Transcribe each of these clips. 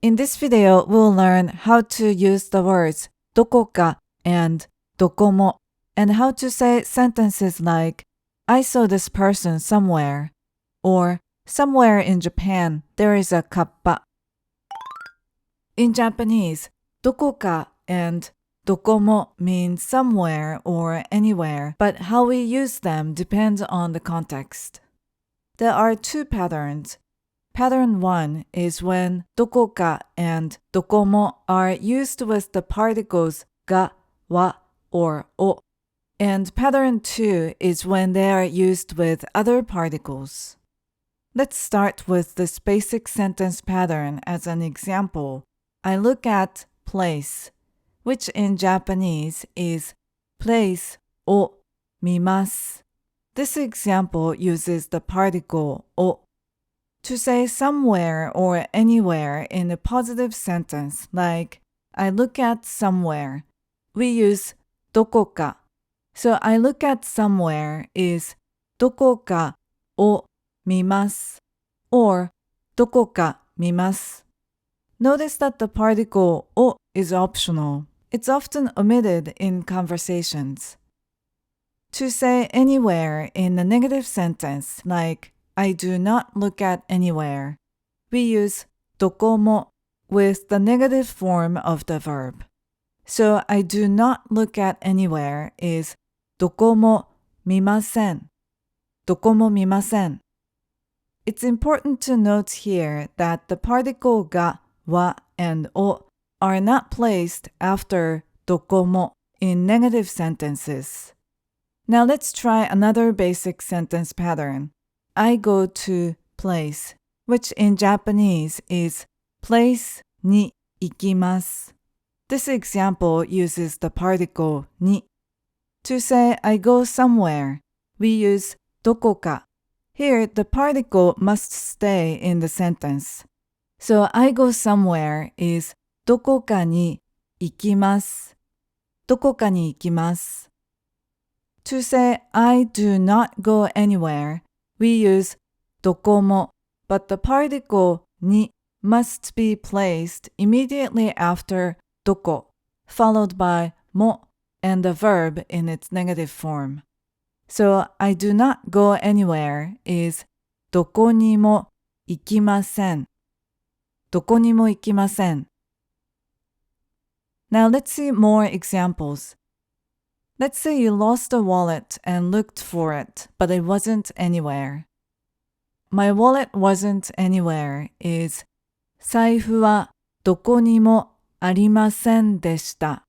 In this video, we'll learn how to use the words どこか and どこも and how to say sentences like I saw this person somewhere or somewhere in Japan there is a kappa. In Japanese, どこか and どこも means somewhere or anywhere, but how we use them depends on the context. There are two patterns. Pattern 1 is when どこか and どこも are used with the particles が、wa, or お. And pattern 2 is when they are used with other particles. Let's start with this basic sentence pattern as an example. I look at place, which in Japanese is place を見ます. This example uses the particle を. To say somewhere or anywhere in a positive sentence like I look at somewhere, we use どこか. So I look at somewhere is どこかを見ます or どこか見ます. Notice that the particle を is optional. It's often omitted in conversations. To say anywhere in a negative sentence like I do not look at anywhere, we use どこも with the negative form of the verb. So I do not look at anywhere is どこも見ません. どこも見ません. It's important to note here that the particle が wa and お are not placed after どこも in negative sentences. Now let's try another basic sentence pattern. I go to place, which in Japanese is place に行きます. This example uses the particle に. To say I go somewhere, we use どこか. Here, the particle must stay in the sentence. So I go somewhere is どこかに行きます. どこかに行きます. To say I do not go anywhere, we use どこも, but the particle に must be placed immediately after どこ, followed by も and the verb in its negative form. So I do not go anywhere is どこにも行きません. どこにも行きません. Now let's see more examples. Let's say you lost a wallet and looked for it, but it wasn't anywhere. My wallet wasn't anywhere is 財布はどこにもありませんでした.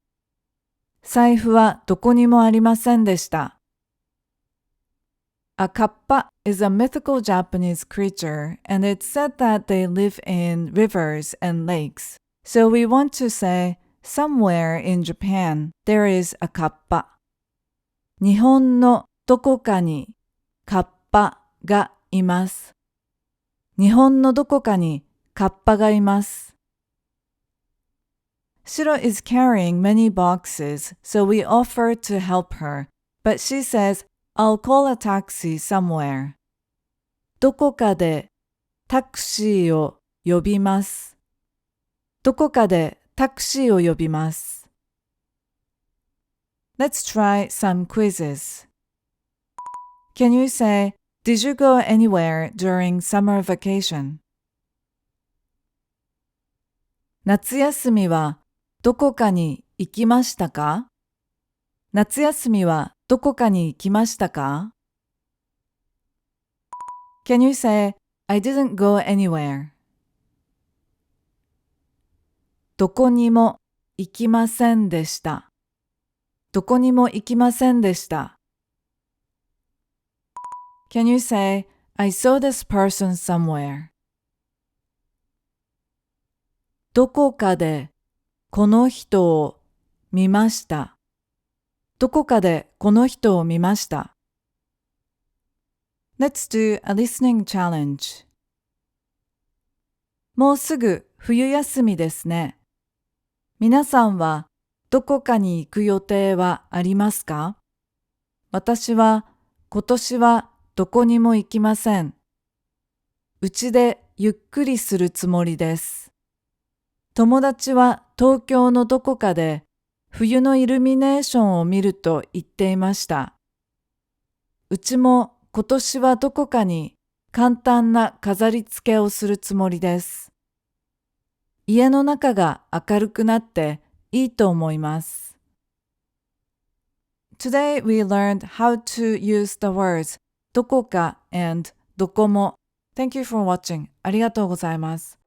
財布はどこにもありませんでした. A kappa is a mythical Japanese creature, and it's said that they live in rivers and lakes. So we want to say, somewhere in Japan, there is a kappa. 日本のどこかにカッパがいます. 日本のどこかにカッパがいます. Shiro is carrying many boxes, so we offer to help her, but she says, I'll call a taxi somewhere. どこかでタクシーを呼びます. どこかでタクシーを呼びます. Let's try some quizzes. Can you say, Did you go anywhere during summer vacation? 夏休みはどこかに行きましたか? 夏休みはどこかに行きましたか? Can you say, I didn't go anywhere? どこにも行きませんでした. どこにも行きませんでした. Can you say, I saw this person somewhere? どこかでこの人を見ました. どこかでこの人を見ました. Let's do a listening challenge. もうすぐ冬休みですね. 皆さんはどこかに行く予定はありますか? 私は今年はどこにも行きません。うちでゆっくりするつもりです。友達は東京のどこかで冬のイルミネーションを見ると言っていました。うちも今年はどこかに簡単な飾り付けをするつもりです。家の中が明るくなっていいと思います。Today we learned how to use the words どこか and どこも。Thank you for watching. ありがとうございます。